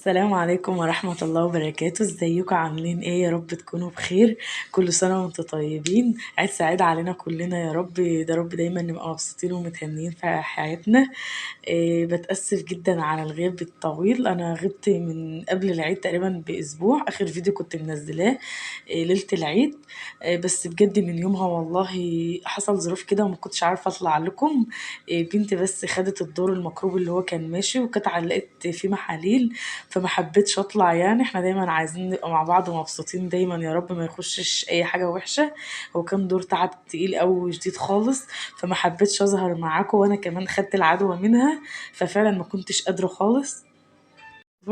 السلام عليكم ورحمة الله وبركاته. ازيكم عاملين ايه؟ يا رب تكونوا بخير. كل سنة وانتم طيبين. عيد سعيد علينا كلنا يا رب. ده رب دايما نبقى مبسوطين ومتهنين في حياتنا. بتأسف جدا على الغياب الطويل. انا غبت من قبل العيد تقريبا باسبوع. اخر فيديو كنت منزلاه ليلة العيد. بس بجد من يومها والله حصل ظروف كده وما كنتش عارفة اطلع لكم. بنتي بس خدت الدور الميكروب اللي هو كان ماشي وكانت علقت فيه محاليل، فما حبيتش اطلع. يعني احنا دايما عايزين نبقى مع بعض ومبسوطين دايما يا رب، ما يخشش اي حاجة وحشة. هو كان دور تعب تقيل قوي وجديد خالص، فما حبيتش اظهر معاكم، وانا كمان خدت العدوى منها. ففعلا ما كنتش قادرة خالص.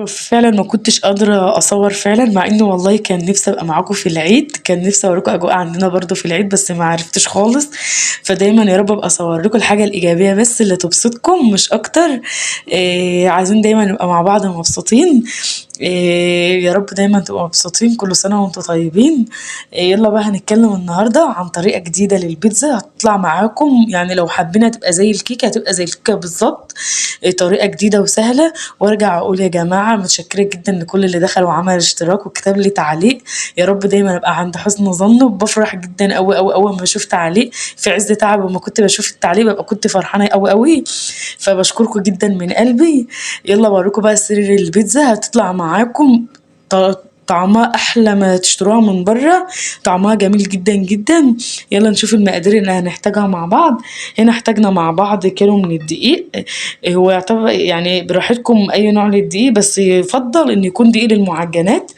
فعلا ما كنتش قادرة أصور فعلا، مع إنه والله كان نفسي أبقى معاكم في العيد، كان نفسي أوريكم أجواء عندنا برضو في العيد، بس ما عرفتش خالص. فدايما يا رب أبقى أصور لكم الحاجة الإيجابية بس اللي تبسطكم مش أكتر. عايزين دايما نبقى مع بعض مبسوطين. يا رب دايما تبقوا مبسوطين. كل سنة وانتم طيبين. يلا بقى هنتكلم النهاردة عن طريقة جديدة للبيتزا هتطلع معاكم، يعني لو حابين تبقى زي الكيكة هتبقى زي الكيكة بالظبط. طريقة جديدة وسهلة. وارجع اقول يا جماعة متشكرة جدا لكل اللي دخل وعمل اشتراك وكتب لي تعليق. يا رب دايما ابقى عند حسن ظنه، وبفرح جدا قوي قوي اول ما بشوف تعليق في عز تعب، وما كنت بشوف التعليق ببقى كنت فرحانة قوي قوي. فبشكركم جدا من قلبي. يلا بوريكم بقى سر البيتزا هتطلع معاكم. طعمها احلى ما تشتروها من بره. طعمها جميل جدا جدا. يلا نشوف المقادير اللي هنحتاجها مع بعض. هنا احتاجنا مع بعض كيلو من الدقيق. هو يعتبر يعني براحتكم اي نوع للدقيق، بس يفضل ان يكون دقيق للمعجنات.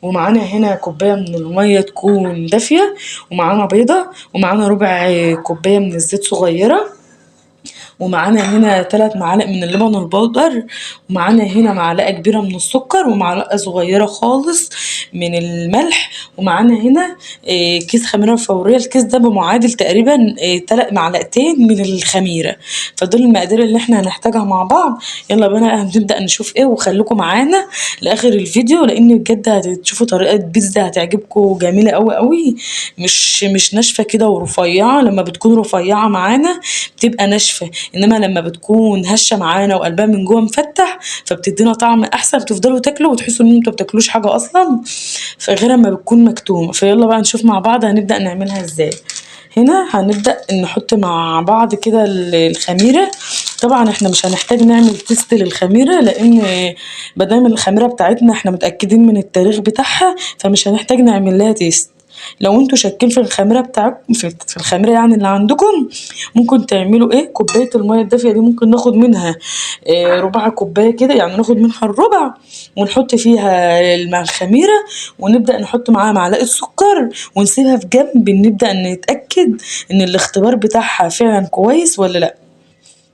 ومعانا هنا كوبايه من الميه تكون دافيه، ومعانا بيضه، ومعانا ربع كوبايه من الزيت صغيره، ومعانا هنا 3 معالق من اللبن البودر، ومعانا هنا معلقة كبيرة من السكر، ومعلقة صغيرة خالص من الملح، ومعانا هنا كيس خميرة فورية. الكيس ده بمعادل تقريبا 3 معلقتين من الخميرة. فدول المقادير اللي احنا هنحتاجها مع بعض. يلا بقى هنبدأ نشوف ايه، وخليكم معانا لاخر الفيديو، لان بجد هتشوفوا طريقة بيتزا هتعجبكم جميلة قوي قوي. مش ناشفة كده ورفيعة. لما بتكون رفيعة معانا بتبقى ناشفة، انما لما بتكون هشه معانا وقلبها من جوه مفتح فبتدينا طعم احسن، بتفضلوا تاكلوا وتحسوا ان انتوا بتاكلوش حاجه اصلا، فغير ما بتكون مكتومه. فيلا بقى نشوف مع بعض هنبدا نعملها ازاي. هنا هنبدا نحط مع بعض كده الخميره. طبعا احنا مش هنحتاج نعمل تيست للخميره، لان مادام الخميره بتاعتنا احنا متاكدين من التاريخ بتاعها، فمش هنحتاج نعمل لها تيست. لو انتوا شاكين في الخميره بتاعكم، في الخميره يعني اللي عندكم، ممكن تعملوا ايه، كوبايه الميه الدافيه دي ممكن ناخد منها ربع كوبايه كده، يعني ناخد منها الربع ونحط فيها مع الخميره، ونبدا نحط معاها معلقه سكر ونسيبها في جنب، نبدا نتاكد ان الاختبار بتاعها فعلا كويس ولا لا.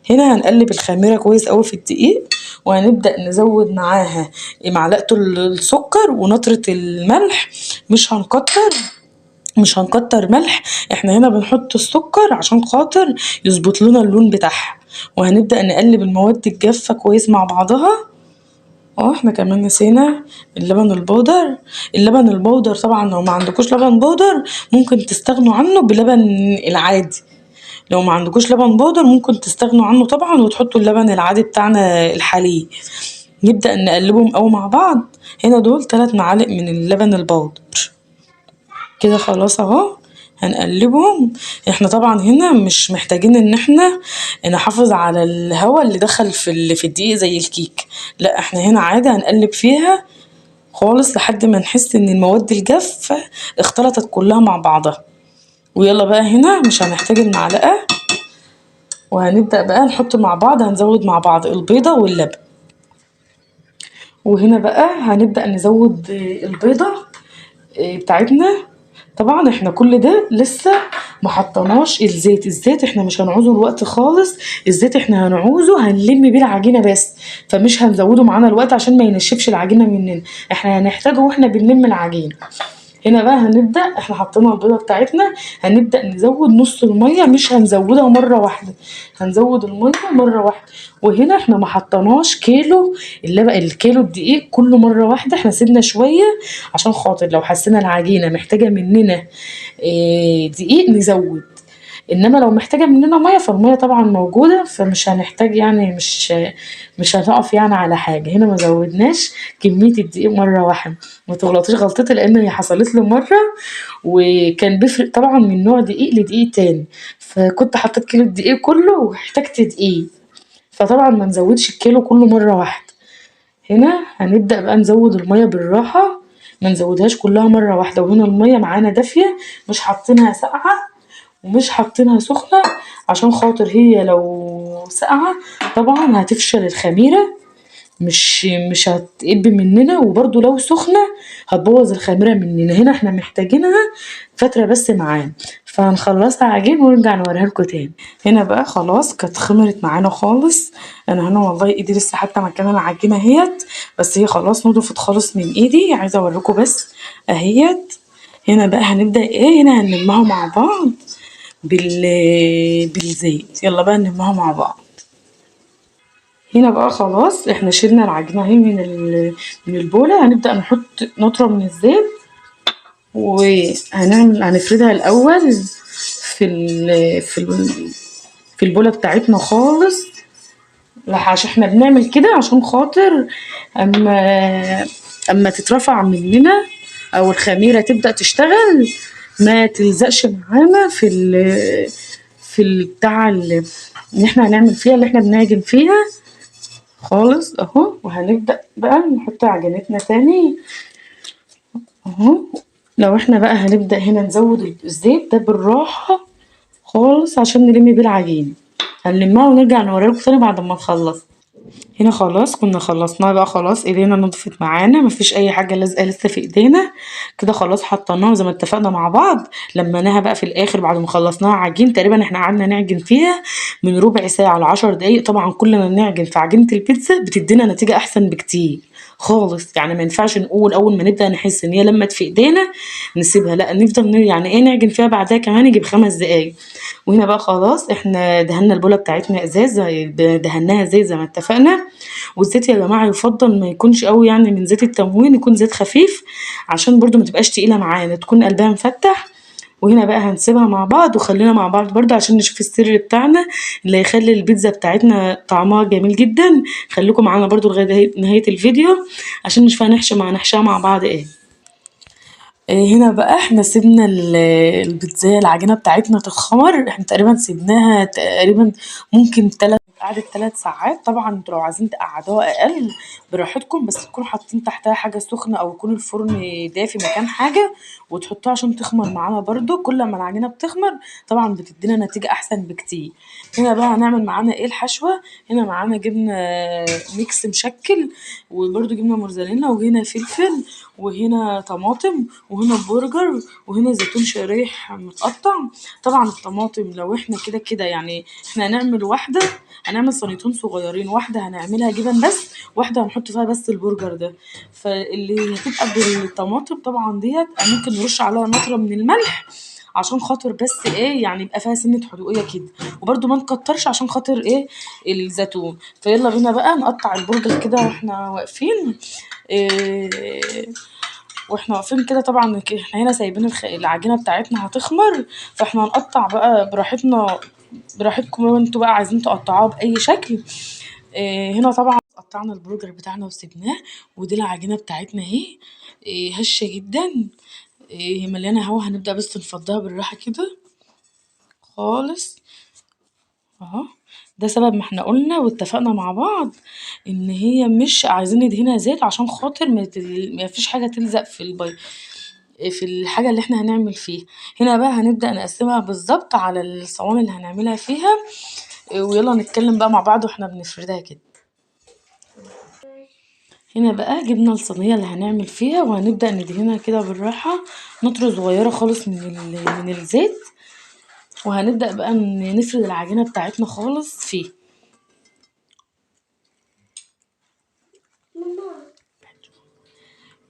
هنا هنقلب الخميره كويس قوي في الدقيق، وهنبدا نزود معاها معلقه السكر ونطره الملح. مش هنكتر ملح. احنا هنا بنحط السكر عشان خاطر يظبط لنا اللون بتاعها. وهنبدأ نقلب المواد الجافة كويس مع بعضها. احنا كمان نسينا اللبن البودر. اللبن البودر طبعا لو ما عندكوش لبن بودر ممكن تستغنوا عنه بلبن العادي. لو ما عندكوش لبن بودر ممكن تستغنوا عنه طبعا وتحطوا اللبن العادي بتاعنا الحليب. نبدأ نقلبهم قوي مع بعض. هنا دول 3 معالق من اللبن البودر كده. خلاص اهو هنقلبهم. احنا طبعا هنا مش محتاجين ان احنا نحافظ على الهواء اللي دخل في الدقيق زي الكيك، لا احنا هنا عادي هنقلب فيها خالص لحد ما نحس ان المواد الجافة اختلطت كلها مع بعضها. ويلا بقى هنا مش هنحتاج المعلقة، وهنبدأ بقى نحط مع بعض، هنزود مع بعض البيضة واللبن. وهنا بقى هنبدأ نزود البيضة بتاعتنا. طبعا احنا كل ده لسه ما حطيناش الزيت احنا مش هنعوزه الوقت خالص. الزيت احنا هنعوزه هنلم بيه العجينه بس، فمش هنزوده معانا الوقت عشان ما ينشفش العجينه مننا. احنا هنحتاجه واحنا بنلم العجينه. هنا بقى هنبدأ، احنا حطينا البيضة بتاعتنا، هنبدأ نزود نص المية، مش هنزودها مرة واحدة، هنزود المية مرة واحدة. وهنا احنا ما حطيناش كيلو اللبن، الكيلو الدقيق كله مرة واحدة، احنا سيبنا شوية عشان خاطر لو حسينا العجينة محتاجة مننا دقيق نزود. انما لو محتاجه مننا ميه فالميه طبعا موجوده، فمش هنحتاج يعني مش هنقف يعني على حاجه. هنا ما زودناش كميه الدقيق مره واحده، ما تغلطيش غلطتي لان هي حصلت لي مره وكان بيفرق طبعا من نوع دقيق لدقيق تاني، فكنت حطيت كيلو الدقيق كله واحتجت دقيق، فطبعا ما نزودش الكيلو كله مره واحده. هنا هنبدأ بقى نزود المية بالراحة، ما نزودهاش كلها مرة واحدة. وهنا المية معانا دافية، مش حاطينها ساقعة ومش حاطينها سخنة، عشان خاطر هي لو ساقعة طبعا هتفشل الخميرة، مش هتقب مننا، وبرضو لو سخنة هتبوظ الخميرة مننا. هنا احنا محتاجينها فترة بس معانا، فهنخلصها عجين ونرجع نوريها لكم تاني. هنا بقى خلاص كانت خمرت معانا خالص، انا هنا والله ايدي لسه حتى مكان العجينة اهيت، بس هي خلاص نضفت خالص من ايدي، عايزة اوريكم بس اهيت. هنا بقى هنبدأ ايه، هنا هنلمها مع بعض بالزيت. يلا بقى نلمها مع بعض. هنا بقى خلاص احنا شيلنا العجينة اهي من البولة، هنبدأ نحط نطرة من الزيت، هنفردها الأول في في البولة بتاعتنا خالص. عشان احنا بنعمل كده عشان خاطر اما تترفع مننا او الخميرة تبدأ تشتغل ما تلزقش معانا في بتاع اللي احنا هنعمل فيها، اللي احنا بنعجن فيها خالص اهو. وهنبدأ بقى نحط عجينتنا تاني اهو. لو احنا بقى هنبدأ هنا نزود الزيت ده بالراحة خالص عشان نلم بيه العجين، هنلمها ونرجع نوريلكم تاني بعد ما نخلص. هنا خلاص كنا خلصناها بقى، خلاص ايدينا نضفت معانا، مفيش اي حاجة لازقة لسه في ايدينا كده، خلاص حطيناها زي ما اتفقنا مع بعض. لميناها بقى في الاخر بعد ما خلصناها عجين، تقريبا احنا قعدنا نعجن فيها من ربع ساعة ل10 دقايق. طبعا كل ما بنعجن في عجينة البيتزا بتدينا نتيجة احسن بكتير خالص، يعني ما ينفعش نقول اول ما نبدا نحس ان هي لمت في ايدينا نسيبها، لا نفضل يعني ايه نعجن فيها بعدها كمان يجي ب5 دقايق. وهنا بقى خلاص احنا دهنا البوله بتاعتنا ازاز، دهناها زيت زي ما اتفقنا. والزيت يا جماعه يفضل ما يكونش قوي يعني من زيت التموين، يكون زيت خفيف عشان برضو ما تبقاش تقيله معانا، تكون قلبها مفتح. وهنا بقى هنسيبها مع بعض، وخلينا مع بعض برضو عشان نشوف السر بتاعنا اللي هيخلي البيتزا بتاعتنا طعمها جميل جدا. خليكم معانا برضو لغايه نهايه الفيديو عشان نشوف هنحشيها مع بعض ايه. هنا بقى احنا سيبنا البيتزا العجينة بتاعتنا تتخمر، احنا تقريبا سيبناها تقريبا ممكن قعدت 3 ساعات. طبعا انتوا لو عايزين تقعدوها اقل براحتكم، بس تكونوا حاطين تحتها حاجة سخنة او يكون الفرن دافي مكان حاجة وتحطوها عشان تخمر معانا. برضو كل ما العجينة بتخمر طبعا بتدينا نتيجة احسن بكتير. هنا بقى هنعمل معانا ايه الحشوة. هنا معانا جبنة ميكس مشكل، وبرضو جبنة موزاريلا، وهنا فلفل، وهنا طماطم، وهنا برجر، وهنا زيتون شرايح متقطع. طبعا الطماطم لو احنا كده كده يعني احنا هنعمل واحدة، هنعمل صينيتين صغيرين، واحدة هنعملها جبن بس، واحدة هنحط فيها بس البرجر ده. فاللي هتبقى بالطماطم طبعا ديت ممكن نرش عليها نطرة من الملح عشان خاطر بس ايه يعني يبقى فيها سنة حدوقية كده، وبرده ما نكترش عشان خاطر ايه الزيتون. فيلا بينا بقى نقطع البرجر كده واحنا واقفين إيه، واحنا واقفين كده. طبعا احنا هنا سايبين العجينة بتاعتنا هتخمر، فاحنا هنقطع بقى براحتنا، براحتكم لو انتوا بقى عايزين تقطعوها بأي شكل. هنا طبعا قطعنا البرجر بتاعنا وسيبناه، ودي العجينة بتاعتنا اهي. هشة جدا، مليانة هوا. هنبدأ بس نفضيها بالراحة كده خالص اهو. ده سبب ما احنا قلنا واتفقنا مع بعض ان هي مش عايزين ندهنها زيت عشان خاطر ما فيش حاجة تلزق في الحاجة اللي احنا هنعمل فيها. هنا بقى هنبدأ نقسمها بالظبط على الصواني اللي هنعملها فيها. ويلا نتكلم بقى مع بعض واحنا بنفردها كده. هنا بقى جبنا الصينية اللي هنعمل فيها وهنبدأ ندهنها كده بالراحة نطرة صغيرة خالص من الزيت، وهنبدأ بقى نفرد العجينة بتاعتنا خالص فيه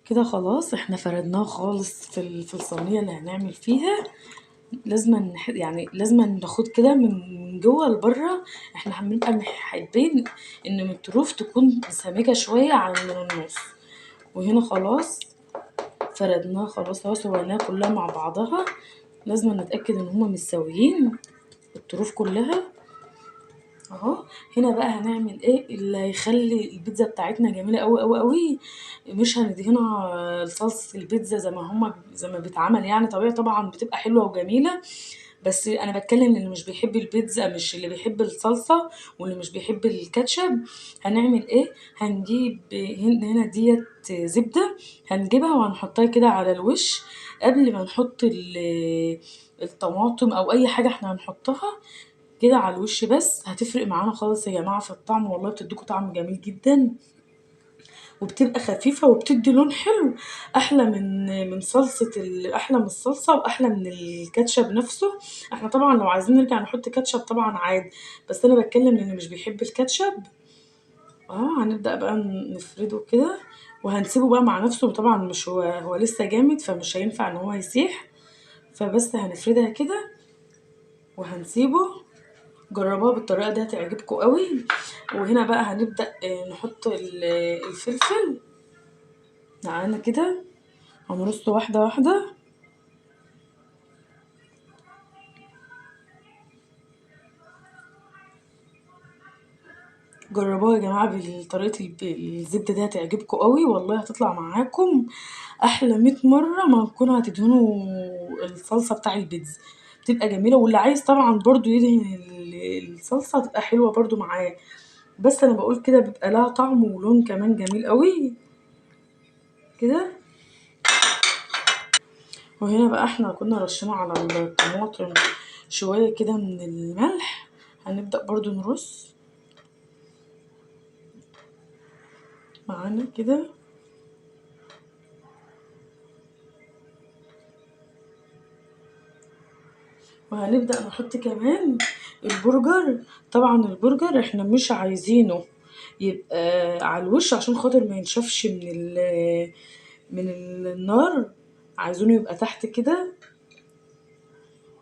كده. خلاص احنا فردناها خالص في الصينية اللي هنعمل فيها. يعني لازم ناخد كده من جوه لبره، احنا هنبقى حابين ان من الطروف تكون سميكة شوية عن من النص. وهنا خلاص فردناها خلاص اهو، سويناها كلها مع بعضها، لازم نتأكد ان هما متساويين. الطروف كلها اهو. هنا بقى هنعمل ايه اللي هيخلي البيتزا بتاعتنا جميله قوي قوي قوي. مش هندهنها صلصه البيتزا زي ما بيتعمل، يعني طبيعي طبعا بتبقى حلوه وجميله، بس انا بتكلم اللي مش بيحب البيتزا، مش اللي بيحب الصلصه واللي مش بيحب الكاتشب. هنعمل ايه؟ هنجيب هنا ديت زبده، هنجيبها وهنحطها كده على الوش قبل ما نحط الطماطم او اي حاجه احنا هنحطها كده على الوش، بس هتفرق معانا خالص يا جماعه في الطعم، والله بتديكوا طعم جميل جدا، وبتبقى خفيفة وبتدي لون حلو، أحلى من أحلى من الصلصة وأحلى من الكاتشب نفسه. احنا طبعا لو عايزين نرجع نحط كاتشب طبعا عادي، بس أنا بتكلم اللي مش بيحب الكاتشب. هنبدأ بقى نفرده كده وهنسيبه بقى مع نفسه، طبعا مش هو لسه جامد فمش هينفع ان هو يسيح، فبس هنفردها كده وهنسيبه. جربوها بالطريقة دي هتعجبكم قوي. وهنا بقى هنبدأ نحط الفلفل معانا كده، هنرصه واحدة واحدة. جربوها يا جماعة بطريقة الزبدة دي هتعجبكم قوي، والله هتطلع معاكم أحلى 100 مرة ما تكونوا هتدهنوا الصلصة بتاع البيتزا، بتبقى جميلة. واللي عايز طبعا برضو يدهن الصلصة تبقى حلوة برضو معاه، بس أنا بقول كده بيبقى لها طعم ولون كمان جميل قوي كده. وهنا بقى احنا كنا رشينا على الطماطم شوية كده من الملح، هنبدأ برضو نرص معانا كده. وهنبدأ نحط كمان البرجر. طبعا البرجر احنا مش عايزينه يبقى على الوش عشان خاطر ما ينشفش من النار، عايزينه يبقى تحت كده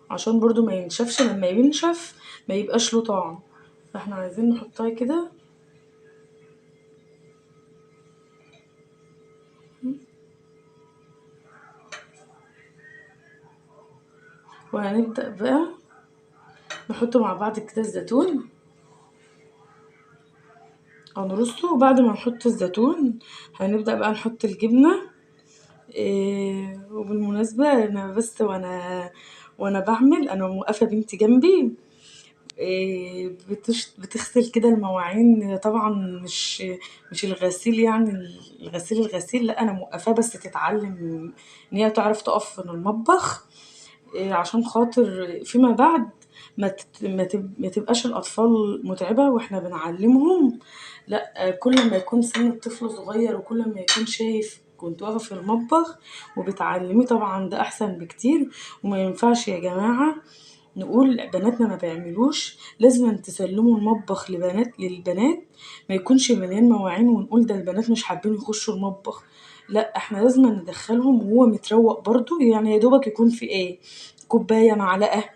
عشان برضو ما ينشفش، لما ينشف ما يبقاش له طعم، فاحنا عايزين نحطها كده. وهنبدأ بقى نحط مع بعض كده الزيتون، هنرصه. وبعد ما نحط الزيتون هنبدأ بقى نحط الجبنة. وبالمناسبة أنا بس وأنا بعمل أنا موقفة بنتي جنبي، بتغسل كده المواعين، طبعا مش الغسيل يعني الغسيل، لا أنا موقفاه بس تتعلم إن هي تعرف تقف في المطبخ، عشان خاطر فيما بعد ما تبقاش الأطفال متعبة واحنا بنعلمهم. لا، كل ما يكون سن الطفل صغير وكل ما يكون شايف كنت واقفة في المطبخ وبتعلميه طبعا ده أحسن بكتير. وما ينفعش يا جماعة نقول بناتنا ما بيعملوش، لازم تسلموا المطبخ للبنات ما يكونش مليان مواعين ونقول ده البنات مش حابين يخشوا المطبخ. لا، احنا لازم ندخلهم وهو متروق برضو، يعني يا دوبك يكون في ايه كوباية معلقة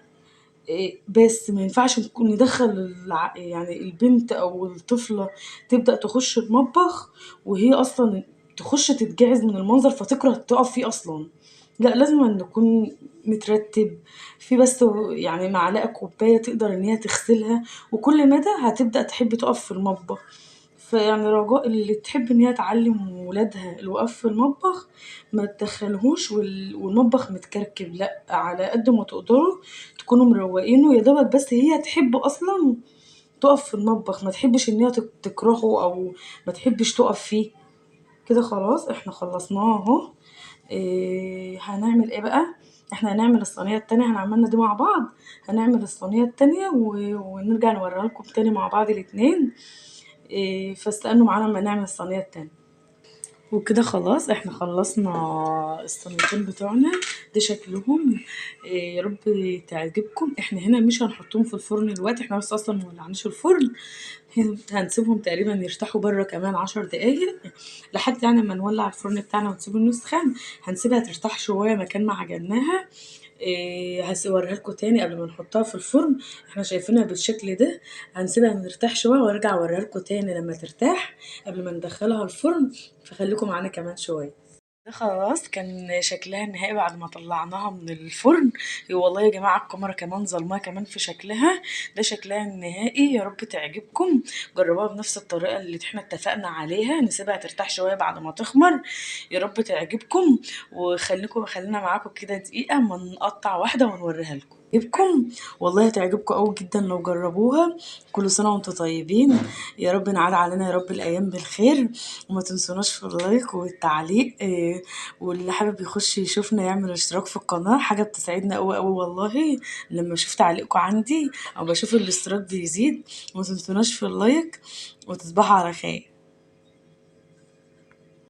بس ما ينفعش ندخل يعني البنت او الطفلة تبدأ تخش المطبخ وهي اصلا تخش تتجعز من المنظر فتكره تقف فيه اصلا. لا، لازم أن نكون مترتب في بس يعني معلقة كوباية تقدر ان هي تغسلها، وكل مدى هتبدأ تحب تقف في المطبخ. فيعني رجاء اللي تحب ان هي تعلم ولادها الوقف في المطبخ ما تدخلهوش والمطبخ متكركب، لا على قد ما تقدروا تكونوا مروقينه يا دوبك، بس هي تحب اصلا تقف في المطبخ، ما تحبش ان هي تكرهه او ما تحبش تقف فيه كده. خلاص احنا خلصناه اهو. هنعمل ايه بقى؟ احنا هنعمل الصينية التانية، احنا عملنا دي مع بعض، هنعمل الصينية التانية ونرجع نوريها لكم تاني مع بعض الاتنين. فاستنوا معانا لما نعمل الصينية التانية. وكده خلاص احنا خلصنا الصينيتين بتوعنا، ده شكلهم. يا رب تعجبكم. احنا هنا مش هنحطهم في الفرن دلوقتي، احنا بس اصلا مولعناش الفرن، هنسيبهم تقريبا يرتاحوا بره كمان 10 دقايق لحد يعني ما نولع الفرن بتاعنا ونسيبه يسخن. هنسيبها ترتاح شويه مكان ما عجناها. هوريها لكم تاني قبل ما نحطها في الفرن، احنا شايفينها بالشكل ده. هنسيبها نرتاح شويه وارجع اوريها لكم تاني لما ترتاح قبل ما ندخلها الفرن، فخليكم معانا كمان شويه. ده خلاص كان شكلها النهائي بعد ما طلعناها من الفرن. والله يا جماعة الكاميرا كمان ظلمها كمان في شكلها. ده شكلها النهائي، يا رب تعجبكم. جربوها بنفس الطريقة اللي احنا اتفقنا عليها، نسيبها ترتاح شوية بعد ما تخمر. يا رب تعجبكم. خلينا معاكم كده دقيقة ما نقطع واحدة ونوريها لكم تعجبكم. والله هتعجبكم قوي جدا لو جربوها. كل سنة وانتم طيبين. يا رب نعاد علينا يا رب الأيام بالخير. وما تنسوناش في اللايك والتعليق واللي حابب يخش يشوفنا يعمل اشتراك في القناة، حاجة بتساعدنا قوي قوي والله. لما اشوف تعليقكم عندي او بشوف الاشتراك بيزيد. وما تنسوناش في اللايك. وتصبحوا على خير.